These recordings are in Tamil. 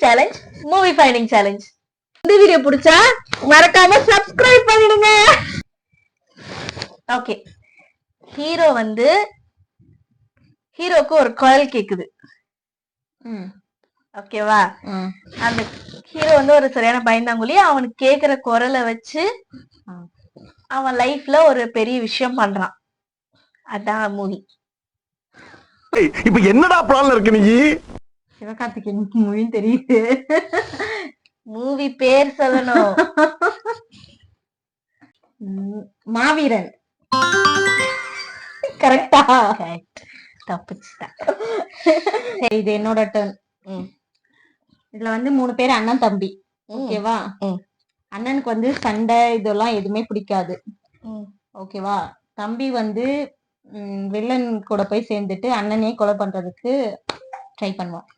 Challenge movie finding challenge. இந்த வீடியோ பிடிச்சா மறக்காம சப்ஸ்கிரைப் பண்ணிடுங்க. ஓகே, ஹீரோக்கு ஒரு குரல் கேக்குது. ஓகேவா? அந்த ஹீரோ ஒரு சரியான பயந்தாங்குழி. அவனுக்கு கேக்குற குரலை வச்சு அவன் லைஃப்ல ஒரு பெரிய விஷயம் பண்றான். அதான் மூவி. இப்ப என்னடா பிளான்ல இருக்கு நீ? சிவகார்த்திகேயன் மூவின்னு தெரியுது. மூவி பேர் சொல்லணும். மாவீரன். கரெக்டா? தப்பிச்சுட்டேன். சரி, இது என்னோட டர்ன். இதுல 3 பேர் அண்ணன் தம்பி. ஓகேவா? அண்ணனுக்கு சண்டை இதெல்லாம் எதுவுமே பிடிக்காது. ஓகேவா? தம்பி வில்லன் கூட போய் சேர்ந்துட்டு அண்ணனே கொலை பண்றதுக்கு ட்ரை பண்ணுவான்.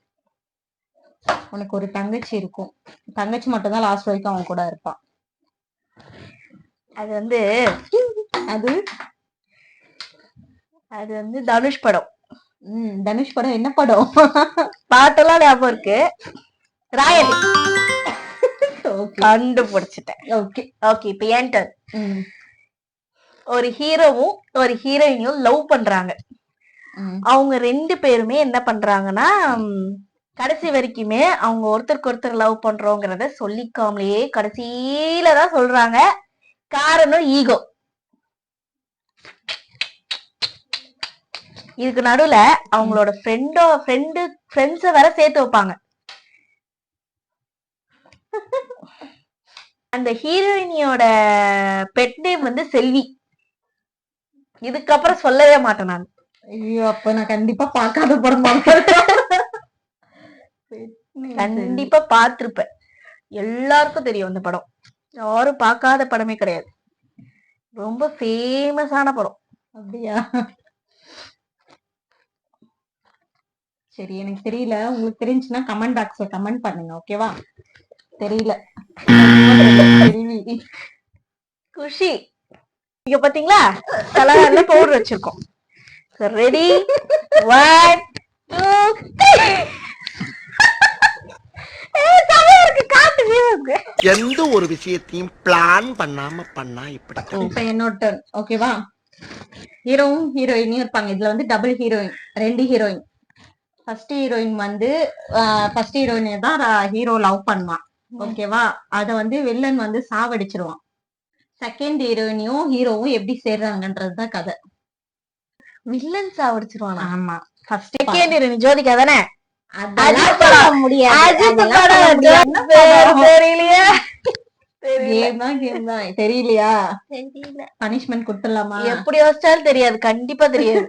உனக்கு ஒரு தங்கச்சி இருக்கும். தங்கச்சி மட்டும் தான் லாஸ்ட் வரைக்கும் அவன் கூட இருப்பான். அது தனுஷ் படம். தனுஷ் படம் என்ன படம்? பாட்டெல்லாம் ஞாபகம் இருக்கு. ராயல். கண்டுபிடிச்சிட்டேன். ஓகே ஓகே, இப்ப என் டர்ன். ஒரு ஹீரோவும் ஒரு ஹீரோயினியும் லவ் பண்றாங்க. அவங்க 2 பேருமே என்ன பண்றாங்கன்னா, கடைசி வரைக்குமே அவங்க ஒருத்தருக்கு ஒருத்தர் லவ் பண்றோங்கிறத சொல்லிக்காமலேயே கடைசியில தான் சொல்றாங்க. காரணம் ஈகோ. இதுக்கு நடுவுல அவங்களோட ஃப்ரெண்ட்ஸ வேற சேர்த்து வைப்பாங்க. அந்த ஹீரோயினியோட பெட் நேம் செல்வி. இதுக்கப்புறம் சொல்லவே மாட்டேன் நான். ஐயோ, அப்ப நான் கண்டிப்பா பார்க்காத படம். கண்டிப்பா பார்த்திருப்பேன். எல்லாருக்கும் தெரியும் அந்த படம். யாரும் பார்க்காத படமே கிடையாது. ரொம்ப ஃபேமஸான படம். அப்படியா? சரி, எனக்கு தெரியல. உங்களுக்கு தெரிஞ்சுன்னா கமெண்ட் பாக்ஸ்ல கமெண்ட் பண்ணுங்க. ஓகேவா? தெரியல. குஷி, இங்க பாத்தீங்களா கலர்ல பவுடர் வச்சிருக்கோம். ரெடி? 1 2 எந்த ஒரு விஷயத்தையும் பிளான் பண்ணாம பண்ணா இப்படி. இப்ப என்னோட டர்ன். ஓகேவா? ஹீரோவும் ஹீரோயினியும் இருப்பாங்க. இதுல டபுள் ஹீரோயின், 2 ஹீரோயின். ஃபர்ஸ்ட் ஹீரோயினை தான் ஹீரோ லவ் பண்ணுவான். ஓகேவா? அத வில்லன் சாவடிச்சிருவான். செகண்ட் ஹீரோயினியும் ஹீரோவும் எப்படி சேர்றாங்கன்றதுதான் கதை. வில்லன் சாவடிச்சிருவானா? ஆமா. ஃபர்ஸ்ட் செகண்ட் ஹீரோயின் ஜோதிகா தானே? அதெல்லாம் முடியாது. தெரியலையா? பனிஷ்மெண்ட் கொடுத்துடலாமா? எப்படி யோசிச்சாலும் தெரியாது. கண்டிப்பா தெரியாது.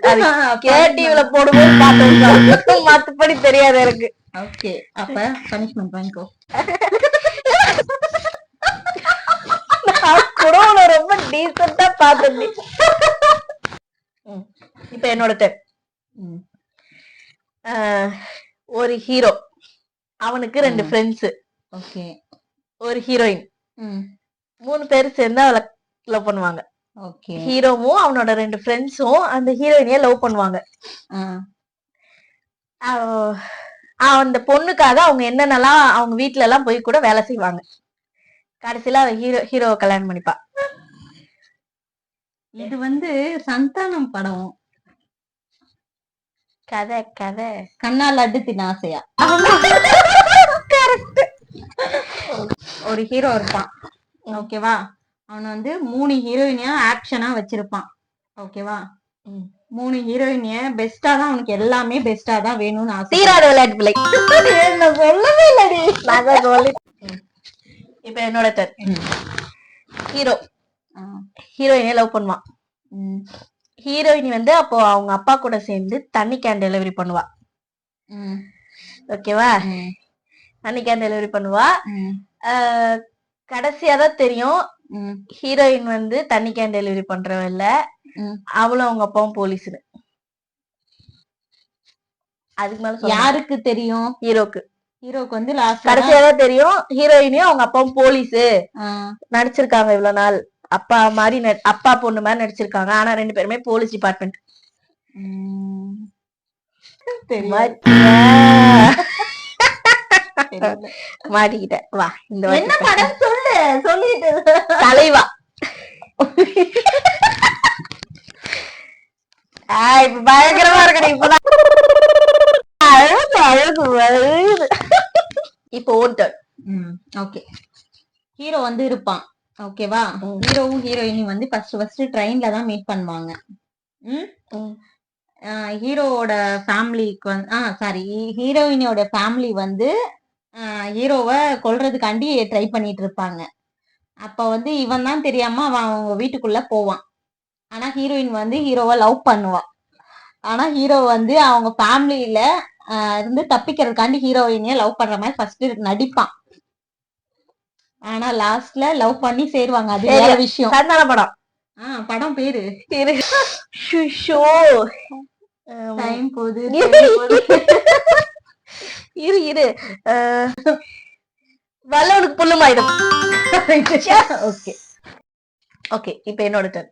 கேடிவில போடும்போது பார்த்தோம், மத்தபடி தெரியாது எனக்கு. ஓகே, அப்ப பனிஷ்மெண்ட் வாங்கிக்கோ. ரொம்ப டீசென்ட்டா பாத்து. இப்ப என்னோட டர்ன். ஒரு ஹீரோ, அவனுக்கு 2 ஃப்ரெண்ட்ஸ். ஓகே. ஒரு ஹீரோயின். 3 பேர் சேர்ந்து அவளை லவ் பண்ணுவாங்க. ஓகே. ஹீரோவும் அவனோட 2 ஃப்ரெண்ட்ஸும் அந்த ஹீரோயினிய லவ் பண்ணுவாங்க. அந்த பொண்ணுக்காக அவங்க என்னென்னலாம் அவங்க வீட்டுல எல்லாம் போய் கூட வேலை செய்வாங்க. கடைசியில அவ ஹீரோவை கல்யாணம் பண்ணிப்பா. இது சந்தானம் படம். கதை கண்ணா லட்டு தின ஆசையா? ஒரு ஹீரோ இருப்பான். ஓகேவா? அவன் 3 ஹீரோயினியா ஆக்ஷனா வச்சிருப்பான். ஓகேவா? 3 ஹீரோயினிய பெஸ்டா தான், அவனுக்கு எல்லாமே பெஸ்டா தான் வேணும்னு ஆசை. தீராத விளையாட்டு பிள்ளை. சொல்லவே இல்லடி. இப்ப என்னோட டர்ன். ஹீரோ ஹீரோயினை லவ் பண்ணுவான். ஹீரோயினி அப்போ அவங்க அப்பா கூட சேர்ந்து தண்ணி கேன் டெலிவரி பண்ணுவா. ஓகேவா? தண்ணி கேன் டெலிவரி பண்ணுவா. கடைசியா தான் தெரியும் ஹீரோயின் தண்ணி கேன் டெலிவரி பண்றவ இல்ல, அவளும் அவங்க அப்பாவும் போலீஸ்னு. அதுக்கு மேல யாருக்கு தெரியும்? ஹீரோக்கு கடைசியா தான் தெரியும் ஹீரோயினையும் அவங்க அப்பாவும் போலீஸ் நடிச்சிருக்காங்க. இவ்வளவு நாள் அப்பா மாதிரி அப்பா பொண்ணு மாதிரி நடிச்சிருக்காங்க. ஆனா 2 பேருமே போலீஸ் டிபார்ட்மெண்ட். மாட்டிக்கிட்டேன். வா இந்த என்ன படம் சொல்லு, சொல்லிட்டு தலைவா. இப்ப பயங்கரமா இருக்கு. இப்பதான் அழகு அழகு வருது. இப்போ ஓட்டர். ஓகே. ஹீரோ வந்து இருப்பான். ஓகேவா? ஹீரோவும் ஹீரோயினும் வந்து ஃபர்ஸ்ட் ட்ரெயின்ல தான் மீட் பண்ணுவாங்க. ஹீரோவோட ஃபேமிலிக்கு வந்து சாரி, ஹீரோயினோட ஃபேமிலி வந்து ஹீரோவை கொல்றதுக்காண்டி ட்ரை பண்ணிட்டு இருப்பாங்க. அப்ப வந்து இவன் தான் தெரியாம அவன் அவங்க வீட்டுக்குள்ள போவான். ஆனா ஹீரோயின் வந்து ஹீரோவை லவ் பண்ணுவான். ஆனா ஹீரோ வந்து அவங்க ஃபேமிலியில இருந்து தப்பிக்கிறதுக்காண்டி ஹீரோயினையே லவ் பண்ற மாதிரி ஃபர்ஸ்ட் நடிப்பான். ஆனா லாஸ்ட்ல லவ் பண்ணி சேருவாங்க. அது வேற விஷயம். கர்நாடக படம். படம் பேரு டைம் போகுது. இரு இரு. வல்லவனுக்கு புல்லுமாயிடும். Okay okay. இப்ப என்னோட டர்ன்.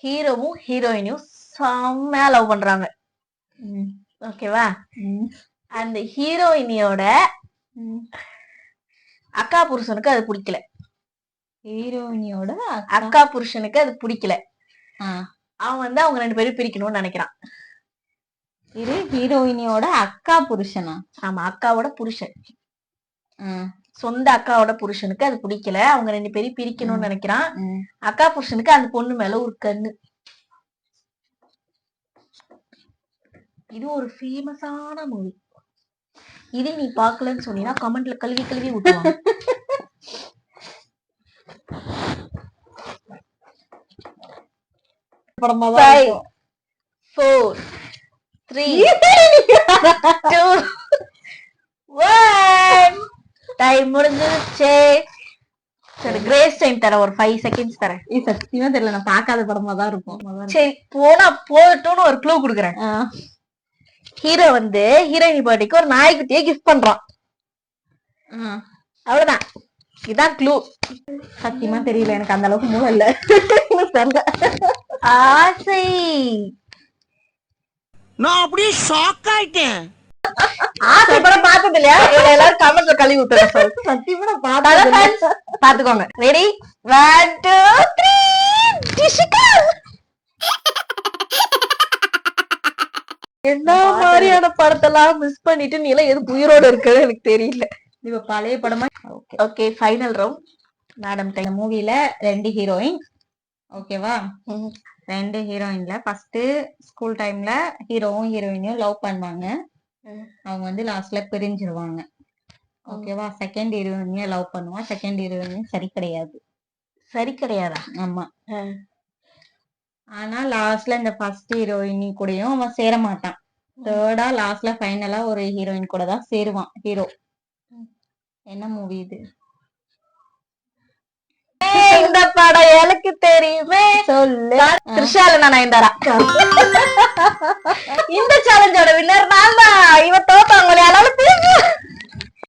ஹீரோவும் ஹீரோயினும் செம்மையா லவ் பண்றாங்க. ஓகேவா? அந்த ஹீரோயினியோட அக்கா புருஷனுக்கு அது பிடிக்கல. ஹீரோயினியோட அக்கா புருஷனுக்கு அது பிடிக்கல. அவன் வந்து அவங்க 2 பேரும் பிரிக்கணும்னு நினைக்கிறான். இது ஹீரோயினியோட அக்கா புருஷனா? ஆமா, அக்காவோட புருஷன். சொந்த அக்காவோட புருஷனுக்கு அது பிடிக்கல. அவங்க 2 பேரும் பிரிக்கணும்னு நினைக்கிறான். அக்கா புருஷனுக்கு அந்த பொண்ணு மேல ஒரு கண்ணு. இது ஒரு ஃபேமஸான மூவி. இது நீ பாக்கலன்னு சொன்னீங்கன்னா கமெண்ட்ல கழுவி கழுவி விட்டுவாங்க. படமா 5 4 3 2 1 டைம் முடிஞ்சிருச்சு. சரி, கிரேஸ் டைம் தர ஒரு 5 செகண்ட்ஸ் தரேன். சத்தியமா தெரியல, நான் பார்க்காத படமா தான் இருக்கும். சரி, போனா போகட்டும்னு ஒரு க்ளூ குடுக்குறேன். ஹீரோ வந்து ஹீரோயினி பர்த்டேக்கு ஒரு நாய்க்குட்டியை கிஃப்ட் பண்றான். அவ்வளவுதான், இதான் க்ளூ. சத்தியமா தெரியல, எனக்கு அந்த அளவுக்கு மூளை இல்ல. ஆசை. நான் அப்படியே ஷாக் ஆயிட்டேன். ஆசை படம் பார்த்தது இல்லையா? எல்லாரும் கமெண்ட்ல கழுவி விட்டுறேன். சத்தியமா பாத்துக்கோங்க. ரெடி? 1 2 3 டிஷிகா. என்ன மாதிரியான படத்தெல்லாம் மிஸ் பண்ணிட்டு நீ எல்லாம் எது உயிரோட இருக்குன்னு எனக்கு தெரியல. இப்ப பழைய படமா? Okay, final round. மேடம், இந்த மூவில 2 ஹீரோயின். ஓகேவா? 2 ஹீரோயின்ல ஃபர்ஸ்ட் ஸ்கூல் டைம்ல ஹீரோவும் ஹீரோயினையும் லவ் பண்ணுவாங்க. அவங்க வந்து லாஸ்ட்ல பிரிஞ்சிருவாங்க. ஓகேவா? செகண்ட் ஹீரோயினையும் லவ் பண்ணுவான். செகண்ட் ஹீரோயினையும் சரி கிடையாது. சரி கிடையாதா? ஆமா. ஆனா லாஸ்ட்ல இந்த ஃபர்ஸ்ட் ஹீரோயினி கூடயும் அவன் சேர மாட்டான். தேர்டா லாஸ்ட்ல ஃபைனலா ஒரு ஹீரோயின் கூட தான் சேருவான் ஹீரோ. என்ன மூவி இது? இந்த படம் எனக்கு தெரியுமே. சொல்லு. த்ரிஷால நயன்தாரா. இந்த சேலஞ்சோட வின்னர் நான் தான். இவ தோத்தவங்களே. அதனால